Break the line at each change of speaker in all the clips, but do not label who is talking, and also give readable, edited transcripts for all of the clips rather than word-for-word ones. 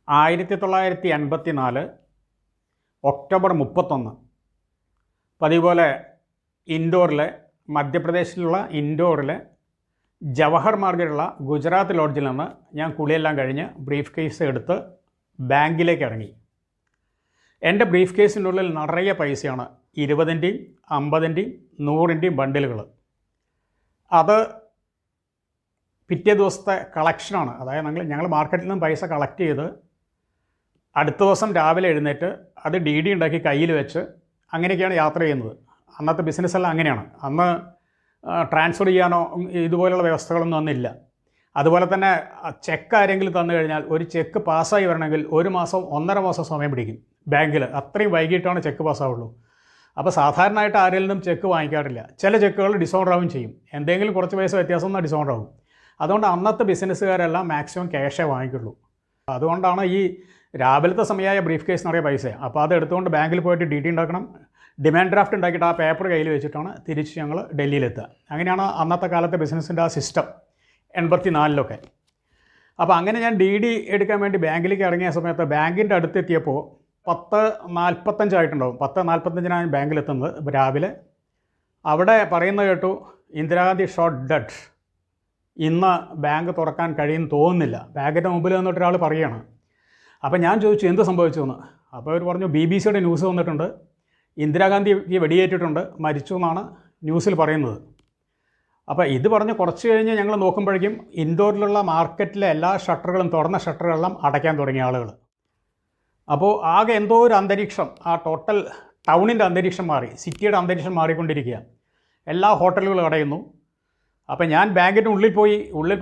1984 October 31 പതിപോലെ ഇൻഡോറിലെ മധ്യപ്രദേശിലുള്ള ഇൻഡോറിലെ Jawahar മാർഗിലുള്ള Gujarat ലോഡ്ജിൽ നിന്ന് ഞാൻ കുളിയെല്ലാം കഴിഞ്ഞ് ബ്രീഫ് കേസ് എടുത്ത് ബാങ്കിലേക്ക് ഇറങ്ങി. എൻ്റെ ബ്രീഫ് കേസിൻ്റെ ഉള്ളിൽ നിറയെ പൈസയാണ്. 20-ൻ്റെയും 50-ൻ്റെയും 100-ൻ്റെയും ബണ്ടിലുകൾ. അത് പിറ്റേ ദിവസത്തെ കളക്ഷനാണ്. അതായത് ഞങ്ങൾ മാർക്കറ്റിൽ നിന്നും പൈസ കളക്ട് ചെയ്ത് അടുത്ത ദിവസം രാവിലെ എഴുന്നേറ്റ് അത് DD ഉണ്ടാക്കി കയ്യിൽ വെച്ച് അങ്ങനെയൊക്കെയാണ് യാത്ര ചെയ്യുന്നത്. അന്നത്തെ ബിസിനസ്സെല്ലാം അങ്ങനെയാണ്. അന്ന് ട്രാൻസ്ഫർ ചെയ്യാനോ ഇതുപോലുള്ള വ്യവസ്ഥകളൊന്നും അന്നില്ല. അതുപോലെ തന്നെ ചെക്ക് ആരെങ്കിലും തന്നു കഴിഞ്ഞാൽ ഒരു ചെക്ക് പാസ്സായി വരണമെങ്കിൽ 1 മാസം 1.5 മാസം സമയം പിടിക്കും ബാങ്കിൽ. അത്രയും വൈകിട്ടാണ് ചെക്ക് പാസ്സാവുള്ളൂ. അപ്പോൾ സാധാരണയായിട്ട് ആരിൽ നിന്നും ചെക്ക് വാങ്ങിക്കാറില്ല. ചില ചെക്കുകൾ ഡിസോർഡർ ആവും ചെയ്യും. എന്തെങ്കിലും കുറച്ച് പൈസ വ്യത്യാസം എന്നാൽ ഡിസോർഡർ ആവും. അതുകൊണ്ട് അന്നത്തെ ബിസിനസ്സുകാരെല്ലാം മാക്സിമം ക്യാഷേ വാങ്ങിക്കുള്ളൂ. അതുകൊണ്ടാണ് ഈ രാവിലത്തെ സമയമായ ബ്രീഫ് കേസ് നിറയെ പൈസ. അപ്പോൾ അത് എടുത്തുകൊണ്ട് ബാങ്കിൽ പോയിട്ട് DD ഉണ്ടാക്കണം. ഡിമാൻഡ് ഡ്രാഫ്റ്റ് ഉണ്ടാക്കിയിട്ട് ആ പേപ്പർ കയ്യിൽ വെച്ചിട്ടാണ് തിരിച്ച് ഞങ്ങൾ ഡൽഹിയിലെത്തുക. അങ്ങനെയാണ് അന്നത്തെ കാലത്തെ ബിസിനസ്സിൻ്റെ ആ സിസ്റ്റം 84-ലൊക്കെ. അപ്പോൾ അങ്ങനെ ഞാൻ DD എടുക്കാൻ വേണ്ടി ബാങ്കിലേക്ക് ഇറങ്ങിയ സമയത്ത് ബാങ്കിൻ്റെ അടുത്തെത്തിയപ്പോൾ 10:45 ആയിട്ടുണ്ടാവും. 10:45 ബാങ്കിലെത്തുന്നത് രാവിലെ. അവിടെ പറയുന്നത് കേട്ടു, ഇന്ദിരാഗാന്ധി ഷോട്ട് ഡെഡ്, ഇന്ന് ബാങ്ക് തുറക്കാൻ കഴിയുമെന്ന് തോന്നുന്നില്ല. ബാങ്കിൻ്റെ മുമ്പിൽ നിന്നിട്ട് ഒരാൾ പറയുകയാണ്. അപ്പോൾ ഞാൻ ചോദിച്ചു എന്ത് സംഭവിച്ചു എന്ന്. അപ്പോൾ അവർ പറഞ്ഞു BBC-യുടെ ന്യൂസ് വന്നിട്ടുണ്ട്, ഇന്ദിരാഗാന്ധിക്ക് വെടിയേറ്റിട്ടുണ്ട്, മരിച്ചു എന്നാണ് ന്യൂസിൽ പറയുന്നത്. അപ്പോൾ ഇത് പറഞ്ഞ് കുറച്ച് കഴിഞ്ഞ് ഞങ്ങൾ നോക്കുമ്പോഴേക്കും ഇൻഡോറിലുള്ള മാർക്കറ്റിലെ എല്ലാ ഷട്ടറുകളും, തുറന്ന ഷട്ടറുകളെല്ലാം അടയ്ക്കാൻ തുടങ്ങിയ ആളുകൾ. അപ്പോൾ ആകെ എന്തോ ഒരു അന്തരീക്ഷം, ആ ടോട്ടൽ ടൗണിൻ്റെ അന്തരീക്ഷം മാറി, സിറ്റിയുടെ അന്തരീക്ഷം മാറിക്കൊണ്ടിരിക്കുക. എല്ലാ ഹോട്ടലുകളും അടയുന്നു. അപ്പോൾ ഞാൻ ബാങ്കിൻ്റെ ഉള്ളിൽ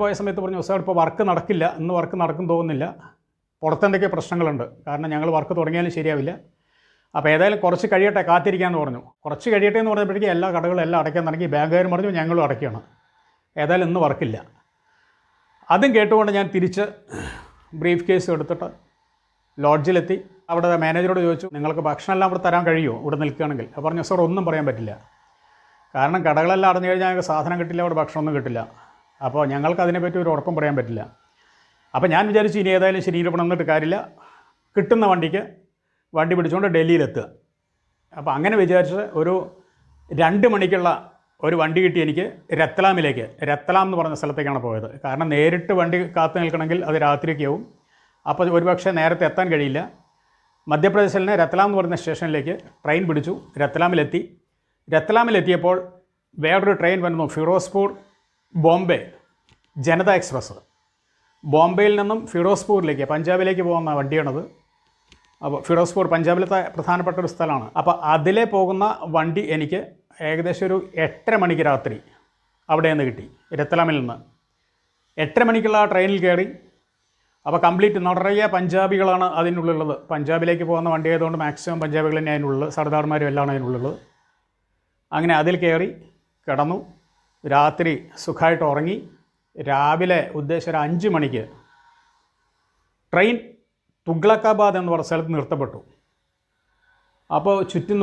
പോയ സമയത്ത് പറഞ്ഞു, സാർ ഇപ്പോൾ വർക്ക് നടക്കില്ല, ഇന്ന് വർക്ക് നടക്കും തോന്നുന്നില്ല, പുറത്തെന്തൊക്കെ പ്രശ്നങ്ങളുണ്ട്, കാരണം ഞങ്ങൾ വർക്ക് തുടങ്ങിയാലും ശരിയാവില്ല. അപ്പോൾ ഏതായാലും കുറച്ച് കഴിയട്ടെ, കാത്തിരിക്കാമെന്ന് പറഞ്ഞു. കുറച്ച് കഴിയട്ടെ എന്ന് പറഞ്ഞപ്പോഴേക്കും എല്ലാ കടകളും എല്ലാം അടയ്ക്കാൻ തുടങ്ങി. ബാങ്കുകാരും പറഞ്ഞു ഞങ്ങളും അടയ്ക്കുകയാണ്, ഏതായാലും ഇന്ന് വർക്കില്ല. അതും കേട്ടുകൊണ്ട് ഞാൻ തിരിച്ച് ബ്രീഫ് കേസ് എടുത്തിട്ട് ലോഡ്ജിലെത്തി. അവിടെ മാനേജറോട് ചോദിച്ചു, നിങ്ങൾക്ക് ഭക്ഷണമെല്ലാം ഇവിടെ തരാൻ കഴിയുമോ ഇവിടെ നിൽക്കുകയാണെങ്കിൽ? അപ്പോൾ പറഞ്ഞു, സാർ ഒന്നും പറയാൻ പറ്റില്ല, കാരണം കടകളെല്ലാം അടഞ്ഞു കഴിഞ്ഞാൽ ഞങ്ങൾക്ക് സാധനം കിട്ടില്ല, അവിടെ ഭക്ഷണമൊന്നും കിട്ടില്ല. അപ്പോൾ ഞങ്ങൾക്ക് അതിനെപ്പറ്റി ഒരു ഉറപ്പും പറയാൻ പറ്റില്ല. അപ്പോൾ ഞാൻ വിചാരിച്ചു ഇനി ഏതായാലും ശരീരം ഇവിടെ നിന്നിട്ട് കാര്യമില്ല, കിട്ടുന്ന വണ്ടി പിടിച്ചുകൊണ്ട് ഡൽഹിയിലെത്തുക. അപ്പോൾ അങ്ങനെ വിചാരിച്ച് ഒരു 2 മണിക്കുള്ള ഒരു വണ്ടി കിട്ടി എനിക്ക് രത്ലാമിലേക്ക്. രത്ലാം എന്ന് പറഞ്ഞ സ്ഥലത്തേക്കാണ് പോയത്. കാരണം നേരിട്ട് വണ്ടി കാത്തു നിൽക്കണമെങ്കിൽ അത് രാത്രിയൊക്കെ ആവും. അപ്പോൾ ഒരുപക്ഷെ നേരത്തെ എത്താൻ കഴിയില്ല. മധ്യപ്രദേശിലെ രത്ലാം എന്ന് പറയുന്ന സ്റ്റേഷനിലേക്ക് ട്രെയിൻ പിടിച്ചു. രത്ലാമിലെത്തിയപ്പോൾ വേറൊരു ട്രെയിൻ വരുന്നു, ഫിറോസ്പൂർ ബോംബെ ജനത എക്സ്പ്രസ്. ബോംബെയിൽ നിന്നും ഫിറോസ്പൂരിലേക്ക്, പഞ്ചാബിലേക്ക് പോകുന്ന വണ്ടിയാണത്. അപ്പോൾ ഫിറോസ്പൂർ പഞ്ചാബിലത്തെ പ്രധാനപ്പെട്ട ഒരു സ്ഥലമാണ്. അപ്പോൾ അതിലെ പോകുന്ന വണ്ടി എനിക്ക് ഏകദേശം ഒരു 8:30 മണിക്ക് രാത്രി അവിടെ നിന്ന് കിട്ടി, രത്ലാമിൽ നിന്ന്. 8:30 മണിക്കുള്ള ആ ട്രെയിനിൽ കയറി. അപ്പോൾ കംപ്ലീറ്റ് നിറയെ പഞ്ചാബികളാണ് അതിനുള്ളിലുള്ളത്. പഞ്ചാബിലേക്ക് പോകുന്ന വണ്ടി ആയതുകൊണ്ട് മാക്സിമം പഞ്ചാബികൾ തന്നെ അതിനുള്ളത്, സർദാർമാരും എല്ലാം അതിനുള്ളത്. അങ്ങനെ അതിൽ കയറി കിടന്നു. രാത്രി സുഖമായിട്ട് ഉറങ്ങി. രാവിലെ ഉദ്ദേശം ഒരു 5 മണിക്ക് ട്രെയിൻ തുഗ്ലക്കാബാദ് എന്ന് പറഞ്ഞ സ്ഥലത്ത് നിർത്തപ്പെട്ടു. അപ്പോൾ ചുറ്റും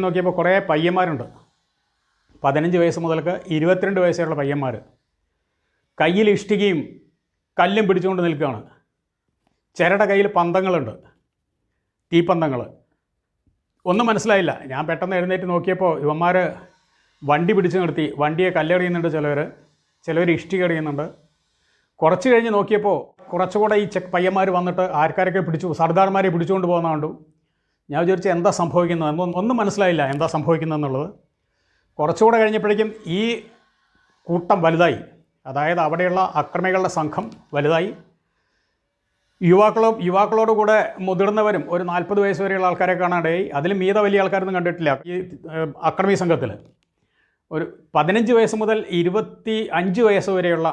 നോക്കിയപ്പോൾ കുറേ പയ്യന്മാരുണ്ട്. 15 വയസ്സ് മുതൽക്ക് 22 വയസ്സുള്ള പയ്യന്മാർ കയ്യിൽ ഇഷ്ടികയും കല്ലും പിടിച്ചുകൊണ്ട് നിൽക്കുകയാണ്. ചിലരുടെ കയ്യിൽ പന്തങ്ങളുണ്ട്, തീപ്പന്തങ്ങൾ. ഒന്നും മനസ്സിലായില്ല. ഞാൻ പെട്ടെന്ന് എഴുന്നേറ്റ് നോക്കിയപ്പോൾ ഇവന്മാർ വണ്ടി പിടിച്ച് നിർത്തി. വണ്ടിയെ കല്ലെറിയുന്നുണ്ട്, ചിലവർ ഇഷ്ടിക എറിയുന്നുണ്ട്. കുറച്ച് കഴിഞ്ഞ് നോക്കിയപ്പോൾ കുറച്ചുകൂടെ ഈ പയ്യന്മാർ വന്നിട്ട് ആർക്കാരൊക്കെ സർദാർമാരെ പിടിച്ചുകൊണ്ട് പോകുന്ന കണ്ടു. ഞാൻ വിചാരിച്ചു എന്താ സംഭവിക്കുന്നത്, ഒന്നും മനസ്സിലായില്ല എന്താ സംഭവിക്കുന്നതെന്നുള്ളത്. കുറച്ചുകൂടെ കഴിഞ്ഞപ്പോഴേക്കും ഈ കൂട്ടം വലുതായി. അതായത് അവിടെയുള്ള അക്രമികളുടെ സംഘം വലുതായി. യുവാക്കളോട് കൂടെ മുതിർന്നവരും ഒരു 40 വയസ്സ് വരെയുള്ള ആൾക്കാരെ കാണാണ്ടായി. അതിലും വലിയ ആൾക്കാരൊന്നും കണ്ടിട്ടില്ല ഈ അക്രമി സംഘത്തിൽ. ഒരു 15 വയസ്സ് മുതൽ 25 വയസ്സ് വരെയുള്ള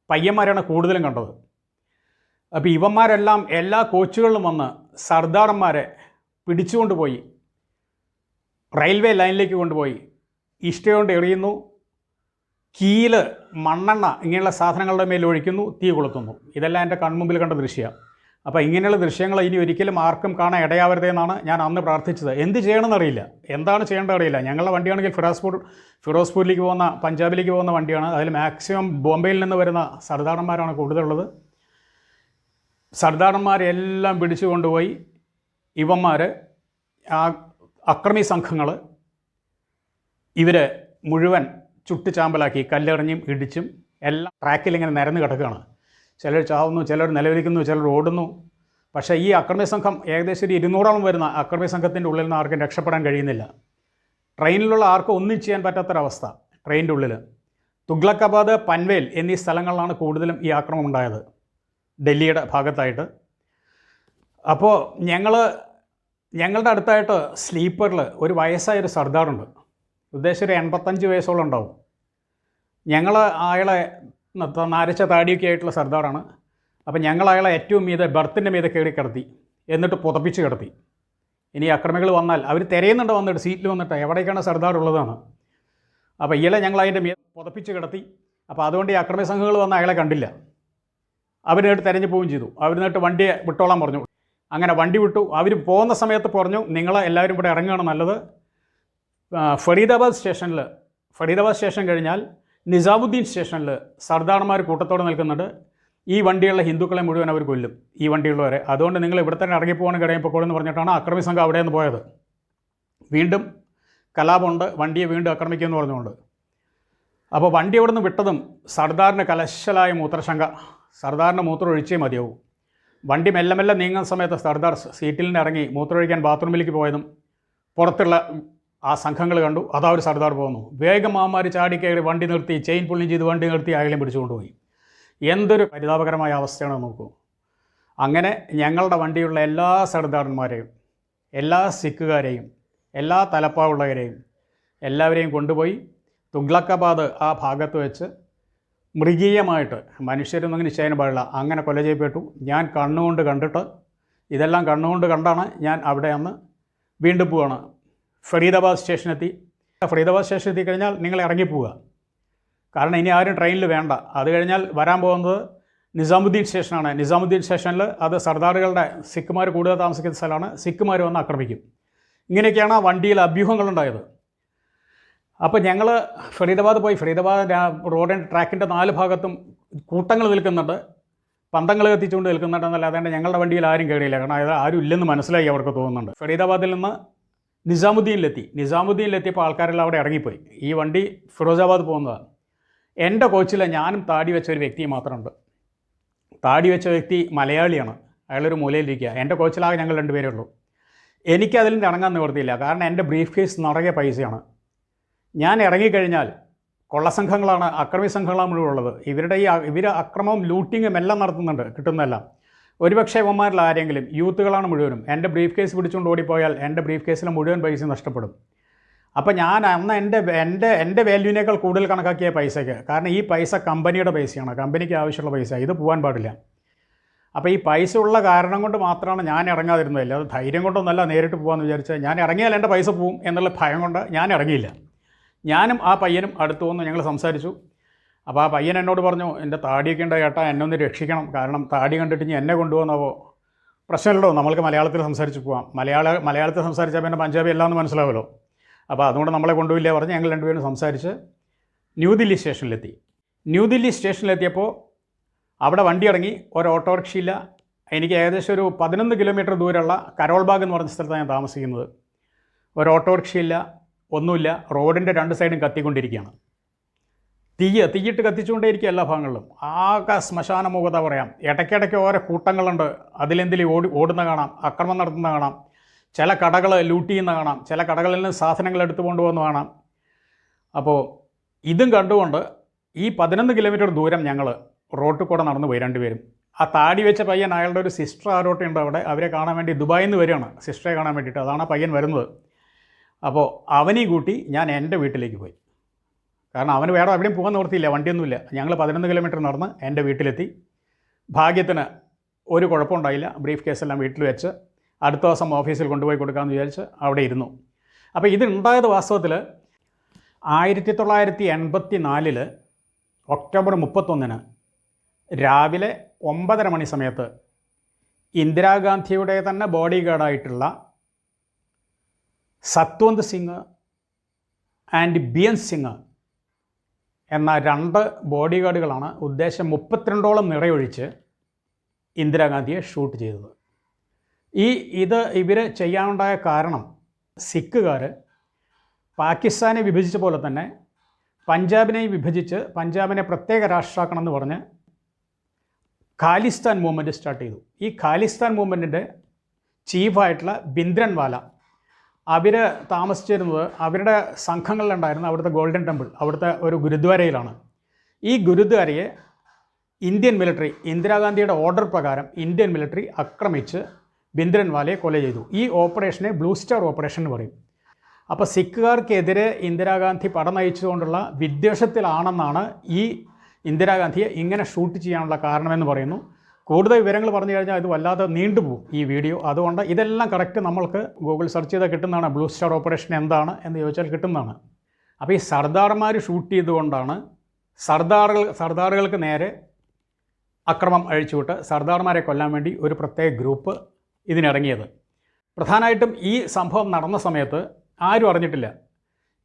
പയ്യന്മാരാണ് കൂടുതലും കണ്ടത്. അപ്പോൾ ഇവന്മാരെല്ലാം എല്ലാ കോച്ചുകളിലും വന്ന് സർദാർമാരെ പിടിച്ചുകൊണ്ട് പോയി റെയിൽവേ ലൈനിലേക്ക് കൊണ്ടുപോയി ഇഷ്ടിക എറിയുന്നു, കീല്, മണ്ണെണ്ണ ഇങ്ങനെയുള്ള സാധനങ്ങളുടെ മേൽ ഒഴിക്കുന്നു, തീ കൊളുത്തുന്നു. ഇതെല്ലാം എൻ്റെ കൺമുമ്പിൽ കണ്ട ദൃശ്യമാണ്. അപ്പോൾ ഇങ്ങനെയുള്ള ദൃശ്യങ്ങൾ ഇനി ഒരിക്കലും ആർക്കും കാണാൻ ഇടയാവരുതെന്നാണ് ഞാൻ അന്ന് പ്രാർത്ഥിച്ചത്. എന്ത് ചെയ്യണമെന്നറിയില്ല, എന്താണ് ചെയ്യേണ്ടത് അറിയില്ല. ഞങ്ങളുടെ വണ്ടിയാണെങ്കിൽ ഫിറോസ്പൂരിലേക്ക് പോകുന്ന, പഞ്ചാബിലേക്ക് പോകുന്ന വണ്ടിയാണ്. അതിൽ മാക്സിമം ബോംബെയിൽ നിന്ന് വരുന്ന സർദാർമാരാണ് കൂടുതലുള്ളത്. സർദാർമാരെല്ലാം പിടിച്ചു കൊണ്ടുപോയി ഇവന്മാർ ആ അക്രമി സംഘങ്ങൾ ഇവർ മുഴുവൻ ചുട്ടുചാമ്പലാക്കി, കല്ലെറിഞ്ഞും ഇടിച്ചും എല്ലാം ട്രാക്കിൽ ഇങ്ങനെ നിരന്ന് കിടക്കുകയാണ്. ചിലർ ചാവുന്നു, ചിലർ നിലവിളിക്കുന്നു, ചിലർ ഓടുന്നു. പക്ഷേ ഈ അക്രമി സംഘം ഏകദേശം ഒരു 200ഓളം വരുന്ന അക്രമി സംഘത്തിൻ്റെ ഉള്ളിൽ നിന്ന് ആർക്കും രക്ഷപ്പെടാൻ കഴിയുന്നില്ല. ട്രെയിനിലുള്ള ആർക്കും ഒന്നും ചെയ്യാൻ പറ്റാത്തൊരവസ്ഥ. ട്രെയിനിൻ്റെ ഉള്ളിൽ തുഗ്ലക്കാബാദ്, പൻവേൽ എന്നീ സ്ഥലങ്ങളിലാണ് കൂടുതലും ഈ ആക്രമണം ഉണ്ടായത്, ഡൽഹിയുടെ ഭാഗത്തായിട്ട്. അപ്പോൾ ഞങ്ങളുടെ അടുത്തായിട്ട് സ്ലീപ്പറിൽ ഒരു വയസ്സായൊരു സർദാറുണ്ട്. ഉദ്ദേശം ഒരു 85 വയസ്സോളം ഉണ്ടാവും. ഞങ്ങൾ അയാളെ നരച്ച താടിയൊക്കെ ആയിട്ടുള്ള സർദാറാണ്. അപ്പോൾ ഞങ്ങൾ അയാളെ ഏറ്റവും മീതെ ബർത്തിൻ്റെ മീതെ കയറി കിടത്തി, എന്നിട്ട് പുതപ്പിച്ച് കിടത്തി. ഇനി അക്രമികൾ വന്നാൽ അവർ തിരയുന്നുണ്ട്, വന്നിട്ട് സീറ്റിൽ വന്നിട്ട് എവിടേക്കാണ് സർദാർ ഉള്ളതാണ്. അപ്പോൾ ഇയാളെ ഞങ്ങൾ അതിൻ്റെ പുതപ്പിച്ച് കിടത്തി. അപ്പോൾ അതുകൊണ്ട് ഈ അക്രമി സംഘങ്ങൾ വന്ന് അയാളെ കണ്ടില്ല. അവരിട്ട് തിരഞ്ഞു പോവുകയും ചെയ്തു. അവരിന്നിട്ട് വണ്ടിയെ വിട്ടോളാൻ പറഞ്ഞു. അങ്ങനെ വണ്ടി വിട്ടു. അവർ പോകുന്ന സമയത്ത് പറഞ്ഞു, നിങ്ങൾ എല്ലാവരും ഇവിടെ ഇറങ്ങുകയാണ് നല്ലത്. ഫരീദാബാദ് സ്റ്റേഷൻ കഴിഞ്ഞാൽ നിസാമുദ്ദീൻ സ്റ്റേഷനിൽ സർദാർമാർ കൂട്ടത്തോടെ നിൽക്കുന്നുണ്ട്. ഈ വണ്ടിയുള്ള ഹിന്ദുക്കളെ മുഴുവൻ അവർ കൊല്ലും, ഈ വണ്ടിയുള്ളവരെ. അതുകൊണ്ട് നിങ്ങൾ ഇവിടെ തന്നെ ഇറങ്ങിപ്പോകണം, കഴിയുമ്പോൾ പറഞ്ഞിട്ടാണ് അക്രമി സംഘം അവിടെ നിന്ന് പോയത്. വീണ്ടും കലാപമുണ്ട്, വണ്ടിയെ വീണ്ടും ആക്രമിക്കുമെന്ന് പറഞ്ഞുകൊണ്ട്. അപ്പോൾ വണ്ടി അവിടെ നിന്ന് വിട്ടതും സർദാറിന് കലശലായ മൂത്രശങ്ക. സർദാറിന് മൂത്രം ഒഴിച്ചേ മതിയാവും. വണ്ടി മെല്ലെ മെല്ലെ നീങ്ങുന്ന സമയത്ത് സർദാർ സീറ്റിൽ നിന്ന് ഇറങ്ങി മൂത്രമൊഴിക്കാൻ ബാത്റൂമിലേക്ക് പോയതും പുറത്തുള്ള ആ സംഘങ്ങൾ കണ്ടു. അതാ ഒരു സർദാർ പോകുന്നു. വേഗം മാമാർ ചാടിക്കയറി വണ്ടി നിർത്തി, ചെയിൻ പുള്ളിയും ചെയ്ത് വണ്ടി നിർത്തി അയാളെയും പിടിച്ചുകൊണ്ടുപോയി. എന്തൊരു പരിതാപകരമായ അവസ്ഥയാണെന്ന് നോക്കൂ. അങ്ങനെ ഞങ്ങളുടെ വണ്ടിയുള്ള എല്ലാ സർദാർമാരെയും, എല്ലാ സിഖുകാരെയും, എല്ലാ തലപ്പാവുള്ളവരെയും എല്ലാവരെയും കൊണ്ടുപോയി തുഗ്ലക്കാബാദ് ആ ഭാഗത്ത് വെച്ച് മൃഗീയമായിട്ട്, മനുഷ്യരൊന്നും അങ്ങനെ ചെയ്യാൻ പാടില്ല, അങ്ങനെ കൊല ചെയ്യപ്പെട്ടു. ഞാൻ കണ്ണുകൊണ്ട് കണ്ടിട്ട്, ഇതെല്ലാം കണ്ണുകൊണ്ട് കണ്ടാണ് ഞാൻ അവിടെ അന്ന് വീണ്ടും പോവുകയാണ്. ഫരീദാബാദ് സ്റ്റേഷനെത്തി കഴിഞ്ഞാൽ നിങ്ങൾ ഇറങ്ങിപ്പോവുക. കാരണം ഇനി ആരും ട്രെയിനിൽ വേണ്ട. അത് കഴിഞ്ഞാൽ വരാൻ പോകുന്നത് നിസാമുദ്ദീൻ സ്റ്റേഷനാണ്. നിസാമുദ്ദീൻ സ്റ്റേഷനിൽ അത് സർദാറുകളുടെ, സിഖുമാർ കൂടുതൽ താമസിക്കുന്ന സ്ഥലമാണ്. സിഖുമാർ വന്ന് ആക്രമിക്കും. ഇങ്ങനെയൊക്കെയാണ് ആ വണ്ടിയിൽ അഭ്യൂഹങ്ങളുണ്ടായത്. അപ്പോൾ ഞങ്ങൾ ഫരീദാബാദ് പോയി. ഫരീദാബാദ് റോഡിൻ്റെ ട്രാക്കിൻ്റെ 4 ഭാഗത്തും കൂട്ടങ്ങൾ നിൽക്കുന്നുണ്ട്, പന്തങ്ങൾ കത്തിച്ചുകൊണ്ട് നിൽക്കുന്നുണ്ടെന്നല്ലാതെ ഞങ്ങളുടെ വണ്ടിയിൽ ആരും കയറിയില്ല. കാരണം അത് ആരും ഇല്ലെന്ന് മനസ്സിലായി അവർക്ക് തോന്നുന്നുണ്ട്. ഫരീദാബാദിൽ നിന്ന് നിസാമുദ്ദീനിലെത്തിയപ്പോൾ ആൾക്കാരെല്ലാം അവിടെ ഇറങ്ങിപ്പോയി. ഈ വണ്ടി ഫിറോസാബാദ് പോകുന്നതാണ്. എൻ്റെ കോച്ചിൽ ഞാനും താടി വെച്ച ഒരു വ്യക്തി മാത്രമുണ്ട്. താടി വെച്ച വ്യക്തി മലയാളിയാണ്. അയാളൊരു മൂലയിലിരിക്കുക. എൻ്റെ കോച്ചിലാകെ ഞങ്ങൾ 2 പേരേ ഉള്ളൂ. എനിക്കതിൽ നിന്ന് ഇറങ്ങാൻ നിവർത്തിയില്ല. കാരണം എൻ്റെ ബ്രീഫ് കേസ് നിറയെ പൈസയാണ്. ഞാൻ ഇറങ്ങിക്കഴിഞ്ഞാൽ കൊള്ളസംഘങ്ങളാണ്, അക്രമി സംഘങ്ങളാണ് മുഴുവൻ ഉള്ളത്. ഇവർ അക്രമവും ലൂട്ടിങ്ങും എല്ലാം നടത്തുന്നുണ്ട്, കിട്ടുന്നതെല്ലാം. ഒരുപക്ഷെ ഇവന്മാരിൽ ആരെങ്കിലും യൂത്തുകളാണ് മുഴുവനും. എൻ്റെ ബ്രീഫ് കേസ് പിടിച്ചുകൊണ്ട് ഓടിപ്പോയാൽ എൻ്റെ ബ്രീഫ് കേസിലെ മുഴുവൻ പൈസ നഷ്ടപ്പെടും. അപ്പോൾ ഞാൻ അന്ന് എൻ്റെ വാല്യൂവിനേക്കാൾ കൂടുതൽ കണക്കാക്കിയ പൈസയ്ക്ക്, കാരണം ഈ പൈസ കമ്പനിയുടെ പൈസയാണ്, കമ്പനിക്ക് ആവശ്യമുള്ള പൈസ, ഇത് പോകാൻ പാടില്ല. അപ്പോൾ ഈ പൈസ ഉള്ള കാരണം കൊണ്ട് മാത്രമാണ് ഞാൻ ഇറങ്ങാതിരുന്നത്. അല്ലാതെ ധൈര്യം കൊണ്ടൊന്നല്ല നേരിട്ട് പോകാമെന്ന് വിചാരിച്ചാൽ, ഞാൻ ഇറങ്ങിയാൽ എൻ്റെ പൈസ പോവും എന്നുള്ള ഭയം കൊണ്ട് ഞാൻ ഇറങ്ങിയില്ല. ഞാനും ആ പയ്യനും അടുത്ത് വന്ന് ഞങ്ങൾ സംസാരിച്ചു. അപ്പോൾ ആ പയ്യൻ എന്നോട് പറഞ്ഞു, എൻ്റെ താടിയൊക്കെ ഉണ്ട് ചേട്ടാ, എന്നെ ഒന്ന് രക്ഷിക്കണം. കാരണം താടി കണ്ടിട്ട് ഇനി എന്നെ കൊണ്ടുപോകുന്നവോ പ്രശ്നമില്ലല്ലോ, നമ്മൾക്ക് മലയാളത്തിൽ സംസാരിച്ച് പോകാം. മലയാളത്തിൽ സംസാരിച്ചാൽ പിന്നെ പഞ്ചാബി എല്ലാമെന്ന് മനസ്സിലാവുമല്ലോ. അപ്പോൾ അതുകൊണ്ട് നമ്മളെ കൊണ്ടുപോയില്ല പറഞ്ഞ് ഞങ്ങൾ 2 പേരും സംസാരിച്ച് ന്യൂദില്ലി സ്റ്റേഷനിലെത്തിയപ്പോൾ അവിടെ വണ്ടി ഇറങ്ങി. ഒരു ഓട്ടോറിക്ഷയില്ല. എനിക്ക് ഏകദേശം ഒരു 11 കിലോമീറ്റർ ദൂരമുള്ള കരോൾബാഗ് എന്ന് പറഞ്ഞ സ്ഥലത്താണ് ഞാൻ താമസിക്കുന്നത്. ഒരു ഓട്ടോറിക്ഷയില്ല, ഒന്നുമില്ല. റോഡിൻ്റെ 2 സൈഡും കത്തിക്കൊണ്ടിരിക്കുകയാണ്. തീയിട്ട് കത്തിച്ചുകൊണ്ടേയിരിക്കുക എല്ലാ ഭാഗങ്ങളിലും. ആകെ ശ്മശാന മുഖത പറയാം. ഇടയ്ക്കിടയ്ക്ക് ഓരോ കൂട്ടങ്ങളുണ്ട്. അതിലെന്തെങ്കിലും ഓടുന്ന കാണാം, അക്രമം നടത്തുന്ന കാണാം. ചില കടകൾ ലൂട്ട് ചെയ്യുന്ന കാണാം, ചില കടകളിൽ നിന്ന് സാധനങ്ങൾ എടുത്തു കൊണ്ടുപോകുന്ന കാണാം. അപ്പോൾ ഇതും കണ്ടുകൊണ്ട് ഈ 11 കിലോമീറ്റർ ദൂരം ഞങ്ങൾ റോട്ടിൽ കൂടെ നടന്നു പോയി 2 പേരും. ആ താടി വെച്ച പയ്യൻ, അയാളുടെ ഒരു സിസ്റ്റർ ആരോട്ടുണ്ട് അവിടെ, അവരെ കാണാൻ വേണ്ടി ദുബായിൽ നിന്ന് വരികയാണ്, സിസ്റ്ററെ കാണാൻ വേണ്ടിയിട്ട്. അതാണ് ആ പയ്യൻ വരുന്നത്. അപ്പോൾ അവനെയും കൂട്ടി ഞാൻ എൻ്റെ വീട്ടിലേക്ക് പോയി. കാരണം അവന് വേറെ എവിടെയും പോകാൻ നിവർത്തിയില്ല, വണ്ടിയൊന്നുമില്ല. ഞങ്ങൾ 11 കിലോമീറ്റർ നടന്ന് എൻ്റെ വീട്ടിലെത്തി. ഭാഗ്യത്തിന് ഒരു കുഴപ്പമുണ്ടായില്ല. ബ്രീഫ് കേസെല്ലാം വീട്ടിൽ വെച്ച് അടുത്ത ദിവസം ഓഫീസിൽ കൊണ്ടുപോയി കൊടുക്കാമെന്ന് വിചാരിച്ച് അവിടെ ഇരുന്നു. അപ്പോൾ ഇതുണ്ടായത് വാസ്തവത്തിൽ 1984 ഒക്ടോബർ 31 രാവിലെ 9:30 മണി സമയത്ത് ഇന്ദിരാഗാന്ധിയുടെ തന്നെ ബോഡി ഗാർഡായിട്ടുള്ള സത്വന്ത് സിംഗ് ആൻഡ് ബിയൻ സിംഗ് എന്ന 2 ബോഡി ഗാർഡുകളാണ് ഉദ്ദേശം 32ഓളം നിറയൊഴിച്ച് ഇന്ദിരാഗാന്ധിയെ ഷൂട്ട് ചെയ്തത്. ഇവർ ചെയ്യാനുണ്ടായ കാരണം സിഖുകാർ പാകിസ്ഥാനെ വിഭജിച്ച പോലെ തന്നെ പഞ്ചാബിനെ വിഭജിച്ച് പഞ്ചാബിനെ പ്രത്യേക രാഷ്ട്രമാക്കണമെന്ന് പറഞ്ഞ് ഖാലിസ്ഥാൻ മൂവ്മെൻറ്റ് സ്റ്റാർട്ട് ചെയ്തു. ഈ ഖാലിസ്ഥാൻ മൂവ്മെൻറ്റിൻ്റെ ചീഫായിട്ടുള്ള ഭിന്ദ്രൻവാല അവർ താമസിച്ചിരുന്നത് അവരുടെ സംഘങ്ങളിലുണ്ടായിരുന്ന അവിടുത്തെ ഗോൾഡൻ ടെമ്പിൾ, അവിടുത്തെ ഒരു ഗുരുദ്വാരയിലാണ്. ഈ ഗുരുദ്വാരയെ ഇന്ത്യൻ മിലിറ്ററി, ഇന്ദിരാഗാന്ധിയുടെ ഓർഡർ പ്രകാരം ഇന്ത്യൻ മിലിറ്ററി ആക്രമിച്ച് ഭിന്ദ്രൻവാലയെ കൊല ചെയ്തു. ഈ ഓപ്പറേഷനെ ബ്ലൂ സ്റ്റാർ ഓപ്പറേഷൻ എന്ന് പറയും. അപ്പോൾ സിഖുകാർക്കെതിരെ ഇന്ദിരാഗാന്ധി പട നയിച്ചുകൊണ്ടുള്ള വിദ്വേഷത്തിലാണെന്നാണ് ഈ ഇന്ദിരാഗാന്ധിയെ ഇങ്ങനെ ഷൂട്ട് ചെയ്യാനുള്ള കാരണമെന്ന് പറയുന്നു. കൂടുതൽ വിവരങ്ങൾ പറഞ്ഞു കഴിഞ്ഞാൽ ഇത് വല്ലാതെ നീണ്ടുപോകും ഈ വീഡിയോ. അതുകൊണ്ട് ഇതെല്ലാം കറക്റ്റ് നമ്മൾക്ക് ഗൂഗിൾ സെർച്ച് ചെയ്താൽ കിട്ടുന്നതാണ്. ബ്ലൂ സ്റ്റാർ ഓപ്പറേഷൻ എന്താണ് എന്ന് ചോദിച്ചാൽ കിട്ടുന്നതാണ്. അപ്പോൾ ഈ സർദാർമാർ ഷൂട്ട് ചെയ്തുകൊണ്ടാണ് സർദാറുകൾക്ക് നേരെ അക്രമം അഴിച്ചുവിട്ട് സർദാർമാരെ കൊല്ലാൻ വേണ്ടി ഒരു പ്രത്യേക ഗ്രൂപ്പ് ഇതിനിറങ്ങിയത്. പ്രധാനമായിട്ടും ഈ സംഭവം നടന്ന സമയത്ത് ആരും അറിഞ്ഞിട്ടില്ല.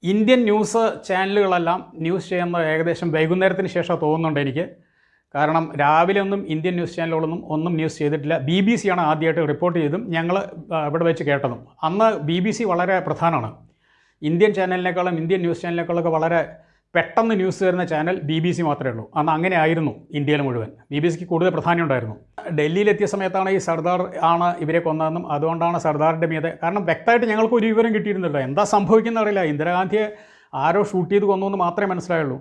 ഇന്ത്യൻ ന്യൂസ് ചാനലുകളെല്ലാം ന്യൂസ് ചെയ്യുന്നത് ഏകദേശം വൈകുന്നേരത്തിന് ശേഷം തോന്നുന്നുണ്ട് എനിക്ക്. കാരണം രാവിലെ ഒന്നും ഇന്ത്യൻ ന്യൂസ് ചാനലുകളൊന്നും ഒന്നും ന്യൂസ് ചെയ്തിട്ടില്ല. BBC ആണ് ആദ്യമായിട്ട് റിപ്പോർട്ട് ചെയ്തും ഞങ്ങൾ ഇവിടെ വെച്ച് കേട്ടതും. അന്ന് BBC വളരെ പ്രധാനമാണ്. ഇന്ത്യൻ ചാനലിനേക്കാളും ഇന്ത്യൻ ന്യൂസ് ചാനലിനേക്കാളൊക്കെ വളരെ പെട്ടെന്ന് ന്യൂസ് വരുന്ന ചാനൽ BBC മാത്രമേ ഉള്ളൂ. അന്ന് അങ്ങനെ ആയിരുന്നു ഇന്ത്യയിൽ മുഴുവൻ. BBCക്ക് കൂടുതൽ പ്രാധാന്യം ഉണ്ടായിരുന്നു. ഡൽഹിയിലെത്തിയ സമയത്താണ് ഈ സർദാർ ആണ് ഇവരെ കൊന്നതെന്നും അതുകൊണ്ടാണ് സർദാറിൻ്റെ മീതെ, കാരണം വ്യക്തമായിട്ട് ഞങ്ങൾക്ക് ഒരു വിവരം കിട്ടിയിരുന്നില്ല. എന്താ സംഭവിക്കുന്നത് അറിയില്ല. ഇന്ദിരാഗാന്ധിയെ ആരോ ഷൂട്ട് ചെയ്ത് കൊന്നു എന്ന് മാത്രമേ മനസ്സിലായുള്ളൂ.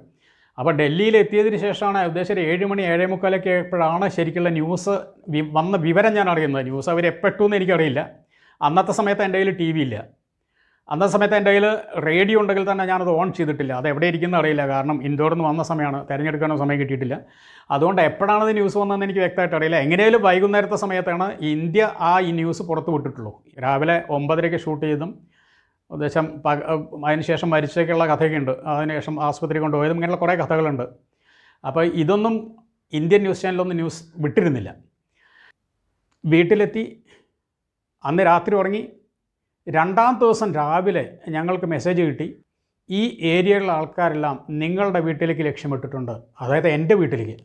അപ്പോൾ ഡൽഹിയിലെത്തിയതിന് ശേഷമാണ് ഉദ്ദേശം 7 മണി 7:45 ആയപ്പോഴാണ് ശരിക്കുള്ള ന്യൂസ് വന്ന വിവരം ഞാൻ അറിയുന്നത്. ന്യൂസ് അവർ എപ്പെട്ടു എന്ന് എനിക്കറിയില്ല. അന്നത്തെ സമയത്ത് എൻ്റെ കയ്യിൽ TV ഇല്ല. അന്നത്തെ സമയത്ത് എൻ്റെ കയ്യിൽ റേഡിയോ ഉണ്ടെങ്കിൽ തന്നെ ഞാനത് ഓൺ ചെയ്തിട്ടില്ല. അത് എവിടെ ഇരിക്കുന്നത് അറിയില്ല. കാരണം ഇൻഡോറിൽ നിന്ന് വന്ന സമയമാണ്, തിരഞ്ഞെടുക്കാനോ സമയം കിട്ടിയിട്ടില്ല. അതുകൊണ്ട് എപ്പോഴാണത് ന്യൂസ് വന്നതെന്ന് എനിക്ക് വ്യക്തമായിട്ട് അറിയില്ല. എങ്ങനെയാലും വൈകുന്നേരത്തെ സമയത്താണ് ഇന്ത്യ ഈ ന്യൂസ് പുറത്ത് വിട്ടിട്ടുള്ളൂ. രാവിലെ 9:30 ഷൂട്ട് ചെയ്തും ഉദ്ദേശം അതിനുശേഷം മരിച്ചൊക്കെയുള്ള കഥയൊക്കെ ഉണ്ട്. അതിനുശേഷം ആസ്പത്രി കൊണ്ടുപോയതും ഇങ്ങനെയുള്ള കുറേ കഥകളുണ്ട്. അപ്പോൾ ഇതൊന്നും ഇന്ത്യൻ ന്യൂസ് ചാനലൊന്നും ന്യൂസ് വിട്ടിരുന്നില്ല. വീട്ടിലെത്തി അന്ന് രാത്രി ഉറങ്ങി. രണ്ടാമത്തെ ദിവസം രാവിലെ ഞങ്ങൾക്ക് മെസ്സേജ് കിട്ടി, ഈ ഏരിയയിലുള്ള ആൾക്കാരെല്ലാം നിങ്ങളുടെ വീട്ടിലേക്ക് ലക്ഷ്യമിട്ടിട്ടുണ്ട്. അതായത് എൻ്റെ വീട്ടിലേക്ക്.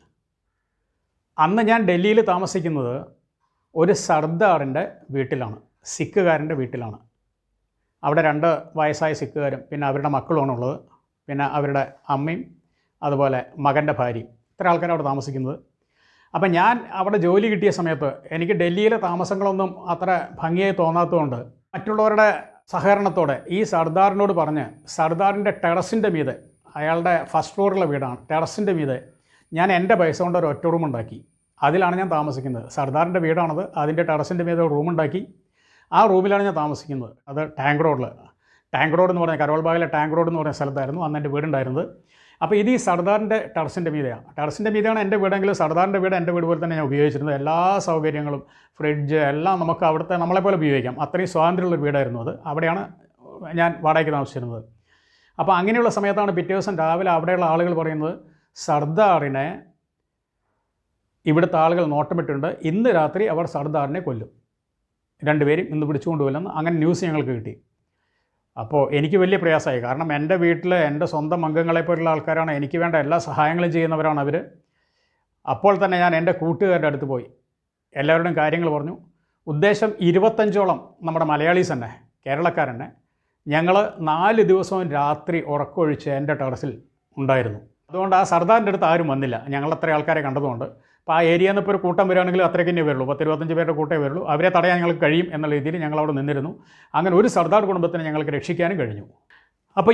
അന്ന് ഞാൻ ഡൽഹിയിൽ താമസിക്കുന്നത് ഒരു സർദാറിൻ്റെ വീട്ടിലാണ്, സിഖുകാരൻ്റെ വീട്ടിലാണ്. അവിടെ 2 വയസ്സായ സിഖുകാരും പിന്നെ അവരുടെ മക്കളുമാണുള്ളത്. പിന്നെ അവരുടെ അമ്മയും അതുപോലെ മകൻ്റെ ഭാര്യയും, ഇത്ര ആൾക്കാർ അവിടെ താമസിക്കുന്നത്. അപ്പം ഞാൻ അവിടെ ജോലി കിട്ടിയ സമയത്ത് എനിക്ക് ഡൽഹിയിലെ താമസങ്ങളൊന്നും അത്ര ഭംഗിയായി തോന്നാത്തതുകൊണ്ട് മറ്റുള്ളവരുടെ സഹകരണത്തോടെ ഈ സർദാറിനോട് പറഞ്ഞ് സർദാറിൻ്റെ ടെറസിൻ്റെ മീതെ, അയാളുടെ ഫസ്റ്റ് ഫ്ലോറിലെ വീടാണ്, ടെറസിൻ്റെ മീതെ ഞാൻ എൻ്റെ പൈസ കൊണ്ട് ഒരു ഒറ്റ റൂം ഉണ്ടാക്കി. അതിലാണ് ഞാൻ താമസിക്കുന്നത്. സർദാറിൻ്റെ വീടാണത്. അതിൻ്റെ ടെറസിൻ്റെ മീതെ ഒരു റൂമുണ്ടാക്കി. ആ റൂമിലാണ് ഞാൻ താമസിക്കുന്നത്. അത് ടാങ്ക് റോഡ് എന്ന് പറഞ്ഞ കരോൾ ബാഗിലെ ടാങ്ക് റോഡ് എന്ന് പറഞ്ഞ സ്ഥലത്തായിരുന്നു അന്ന് എൻ്റെ വീടുണ്ടായിരുന്നത്. അപ്പോൾ ഇത് ഈ സർദാറിൻ്റെ ടെറസിൻ്റെ മീതെയാണ്. ടെറസിൻ്റെ മീതെയാണ് എൻ്റെ വീടെങ്കിലും സർദാറിൻ്റെ വീട് എൻ്റെ വീട് പോലെ തന്നെ ഞാൻ ഉപയോഗിച്ചിരുന്നത്. എല്ലാ സൗകര്യങ്ങളും, ഫ്രിഡ്ജ് എല്ലാം നമുക്ക് അവിടുത്തെ നമ്മളെപ്പോലെ ഉപയോഗിക്കാം. അത്രയും സ്വാതന്ത്ര്യമുള്ളൊരു വീടായിരുന്നു അത്. അവിടെയാണ് ഞാൻ വാടകയ്ക്ക് താമസിച്ചിരുന്നത്. അപ്പോൾ അങ്ങനെയുള്ള സമയത്താണ് പിറ്റേ ദിവസം രാവിലെ അവിടെയുള്ള ആളുകൾ പറയുന്നത്, സർദാറിനെ ഇവിടുത്തെ ആളുകൾ നോട്ടമിട്ടുണ്ട്, ഇന്ന് രാത്രി അവർ സർദാറിനെ കൊല്ലും, 2 പേരും ഇന്ന് പിടിച്ചുകൊണ്ടുപോലെന്ന് അങ്ങനെ ന്യൂസ് ഞങ്ങൾക്ക് കിട്ടി. അപ്പോൾ എനിക്ക് വലിയ പ്രയാസമായി. കാരണം എൻ്റെ വീട്ടിൽ എൻ്റെ സ്വന്തം അംഗങ്ങളെപ്പോലുള്ള ആൾക്കാരാണ്, എനിക്ക് വേണ്ട എല്ലാ സഹായങ്ങളും ചെയ്യുന്നവരാണ് അവർ. അപ്പോൾ തന്നെ ഞാൻ എൻ്റെ കൂട്ടുകാരുടെ അടുത്ത് പോയി എല്ലാവരുടെയും കാര്യങ്ങൾ പറഞ്ഞു. ഉദ്ദേശം 25ഓളം നമ്മുടെ മലയാളീസ് തന്നെ, കേരളക്കാരെന്നെ, ഞങ്ങൾ 4 ദിവസവും രാത്രി ഉറക്കമൊഴിച്ച് എൻ്റെ ടെറസിൽ ഉണ്ടായിരുന്നു. അതുകൊണ്ട് ആ സർദാറിൻ്റെ അടുത്ത് ആരും വന്നില്ല, ഞങ്ങളത്ര ആൾക്കാരെ കണ്ടതുകൊണ്ട്. അപ്പോൾ ആ ഏരിയയിൽ നിന്ന് ഇപ്പോൾ ഒരു കൂട്ടം വരികയാണെങ്കിൽ അത്രയ്ക്ക് തന്നെ വരുള്ളൂ, 10-25 പേരുടെ കൂട്ടേ വരുള്ളൂ. അവരെ തടയാൻ ഞങ്ങൾക്ക് കഴിയും എന്നുള്ള രീതിയിൽ ഞങ്ങളവിടെ നിന്നിരുന്നു. അങ്ങനെ ഒരു സർദാർ കുടുംബത്തിനെ ഞങ്ങൾക്ക് രക്ഷിക്കാനും കഴിഞ്ഞു. അപ്പോൾ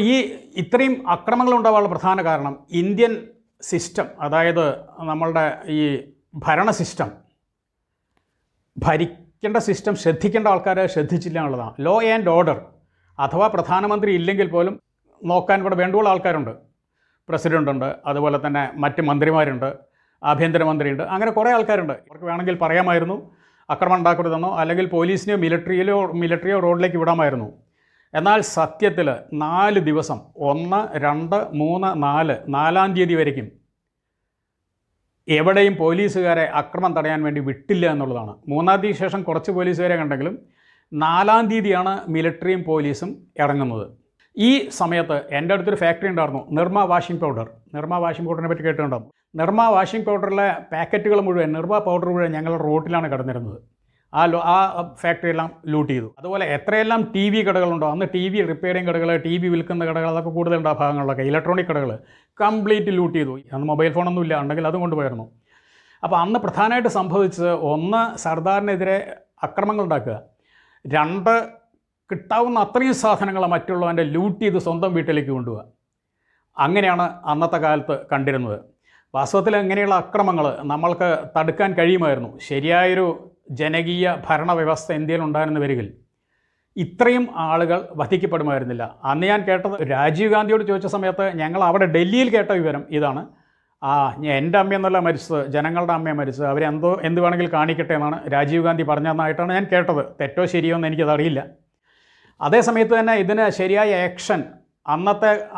ഇത്രയും അക്രമങ്ങൾ ഉണ്ടാകാനുള്ള പ്രധാന കാരണം ഇന്ത്യൻ സിസ്റ്റം, അതായത് നമ്മളുടെ ഈ ഭരണ സിസ്റ്റം, ഭരിക്കേണ്ട സിസ്റ്റം ശ്രദ്ധിക്കേണ്ട ആൾക്കാരെ ശ്രദ്ധിച്ചില്ല എന്നുള്ളതാണ്. ലോ ആൻഡ് ഓർഡർ അഥവാ പ്രധാനമന്ത്രി ഇല്ലെങ്കിൽ പോലും നോക്കാൻ ഇവിടെ വേണ്ടുള്ള ആൾക്കാരുണ്ട്. പ്രസിഡൻ്റുണ്ട്, അതുപോലെ തന്നെ മറ്റ് മന്ത്രിമാരുണ്ട്, ആഭ്യന്തരമന്ത്രിയുണ്ട്, അങ്ങനെ കുറേ ആൾക്കാരുണ്ട്. അവർക്ക് വേണമെങ്കിൽ പറയാമായിരുന്നു ആക്രമണം ഉണ്ടാക്കരുതെന്നോ, അല്ലെങ്കിൽ പോലീസിനെയോ മിലിറ്ററിയോ റോഡിലേക്ക് വിടാമായിരുന്നു. എന്നാൽ സത്യത്തിൽ 4 ദിവസം 1, 2, 3, 4 4-ാം തീയതി വരയ്ക്കും എവിടെയും പോലീസുകാരെ അക്രമം തടയാൻ വേണ്ടി വിട്ടില്ല എന്നുള്ളതാണ്. 3-ാം തീയതി ശേഷം കുറച്ച് പോലീസുകാരെ കണ്ടെങ്കിലും 4-ാം തീയതിയാണ് മിലിറ്ററിയും പോലീസും ഇറങ്ങുന്നത്. ഈ സമയത്ത് എൻ്റെ അടുത്തൊരു ഫാക്ടറി ഉണ്ടായിരുന്നു, നിർമ്മ വാഷിംഗ് പൗഡറിനെ പറ്റി കേട്ടിട്ടുണ്ടാകും. നിർമ്മ വാഷിംഗ് പൗഡറിലെ പാക്കറ്റുകൾ മുഴുവൻ, നിർമ്മ പൗഡർ മുഴുവൻ ഞങ്ങൾ റോട്ടിലാണ് കിടന്നിരുന്നത്. ആ ഫാക്ടറിയെല്ലാം ലൂട്ട് ചെയ്തു. അതുപോലെ എത്രയെല്ലാം ടി വി കടകളുണ്ടോ, അന്ന് ടി വി റിപ്പയറിങ് കടകൾ, ടി വി വിൽക്കുന്ന കടകൾ, അതൊക്കെ കൂടുതലുണ്ട് ആ ഭാഗങ്ങളിലൊക്കെ. ഇലക്ട്രോണിക് കടകൾ കംപ്ലീറ്റ് ലൂട്ട് ചെയ്തു. അന്ന് മൊബൈൽ ഫോണൊന്നും ഇല്ല, ഉണ്ടെങ്കിൽ അതും കൊണ്ടുപോയിരുന്നു. അപ്പോൾ അന്ന് പ്രധാനമായിട്ട് സംഭവിച്ചത്, ഒന്ന് സർദാറിനെതിരെ അക്രമങ്ങൾ ഉണ്ടാക്കുക, രണ്ട് കിട്ടാവുന്ന അത്രയും സാധനങ്ങൾ മറ്റുള്ളവൻ്റെ ലൂട്ട് ചെയ്ത് സ്വന്തം വീട്ടിലേക്ക് കൊണ്ടുപോകുക. അങ്ങനെയാണ് അന്നത്തെ കാലത്ത് കണ്ടിരുന്നത്. വാസ്തവത്തിൽ ഇങ്ങനെയുള്ള അക്രമങ്ങൾ നമ്മൾക്ക് തടുക്കാൻ കഴിയുമായിരുന്നു. ശരിയായൊരു ജനകീയ ഭരണവ്യവസ്ഥ ഇന്ത്യയിൽ ഉണ്ടായിരുന്ന വരികിൽ ഇത്രയും ആളുകൾ വധിക്കപ്പെടുമായിരുന്നില്ല. അന്ന് ഞാൻ കേട്ടത്, രാജീവ് ഗാന്ധിയോട് ചോദിച്ച സമയത്ത് ഞങ്ങൾ അവിടെ ഡൽഹിയിൽ കേട്ട വിവരം ഇതാണ്: എൻ്റെ അമ്മയെന്നല്ല മരിച്ചത്, ജനങ്ങളുടെ അമ്മയെ മരിച്ചത്, എന്ത് വേണമെങ്കിൽ കാണിക്കട്ടെ എന്നാണ് രാജീവ് ഗാന്ധി പറഞ്ഞതെന്നായിട്ടാണ് ഞാൻ കേട്ടത്. തെറ്റോ ശരിയോ എന്ന് എനിക്കതറിയില്ല. അതേ സമയത്ത് തന്നെ ഇതിന് ശരിയായ ആക്ഷൻ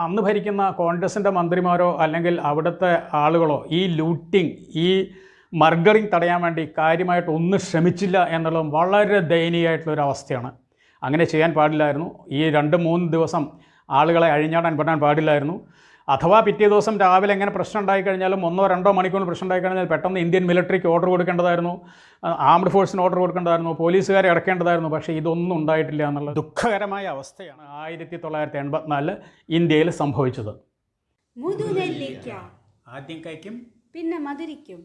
അന്ന് ഭരിക്കുന്ന കോൺഗ്രസിൻ്റെ മന്ത്രിമാരോ അല്ലെങ്കിൽ അവിടുത്തെ ആളുകളോ ഈ ലൂട്ടിങ്, ഈ മർഡറിങ് തടയാൻ വേണ്ടി കാര്യമായിട്ട് ഒന്നും ശ്രമിച്ചില്ല എന്നുള്ളതും വളരെ ദയനീയമായിട്ടുള്ളൊരു അവസ്ഥയാണ്. അങ്ങനെ ചെയ്യാൻ പാടില്ലായിരുന്നു. ഈ 2-3 ദിവസം ആളുകളെ അഴിഞ്ഞാടാൻ പെടാൻ പാടില്ലായിരുന്നു. അഥവാ പിറ്റേ ദിവസം രാവിലെ എങ്ങനെ പ്രശ്നം ഉണ്ടായിക്കഴിഞ്ഞാലും 1-2 മണിക്കൂറിന് പ്രശ്നം ഉണ്ടായിക്കഴിഞ്ഞാൽ പെട്ടെന്ന് ഇന്ത്യൻ മിലിറ്ററിക്ക് ഓർഡർ കൊടുക്കേണ്ടതായിരുന്നു, ആംഡ് ഫോഴ്സിന് ഓർഡർ കൊടുക്കേണ്ടതായിരുന്നു, പോലീസുകാരെ ഇറക്കേണ്ടതായിരുന്നു. പക്ഷേ ഇതൊന്നും ഉണ്ടായിട്ടില്ല എന്നുള്ള ദുഃഖകരമായ അവസ്ഥയാണ് 1984 ഇന്ത്യയിൽ സംഭവിച്ചത്.
മുതുനെല്ലിക്ക
ആദ്യം കഴിക്കും,
പിന്നെ മധുരിക്കും.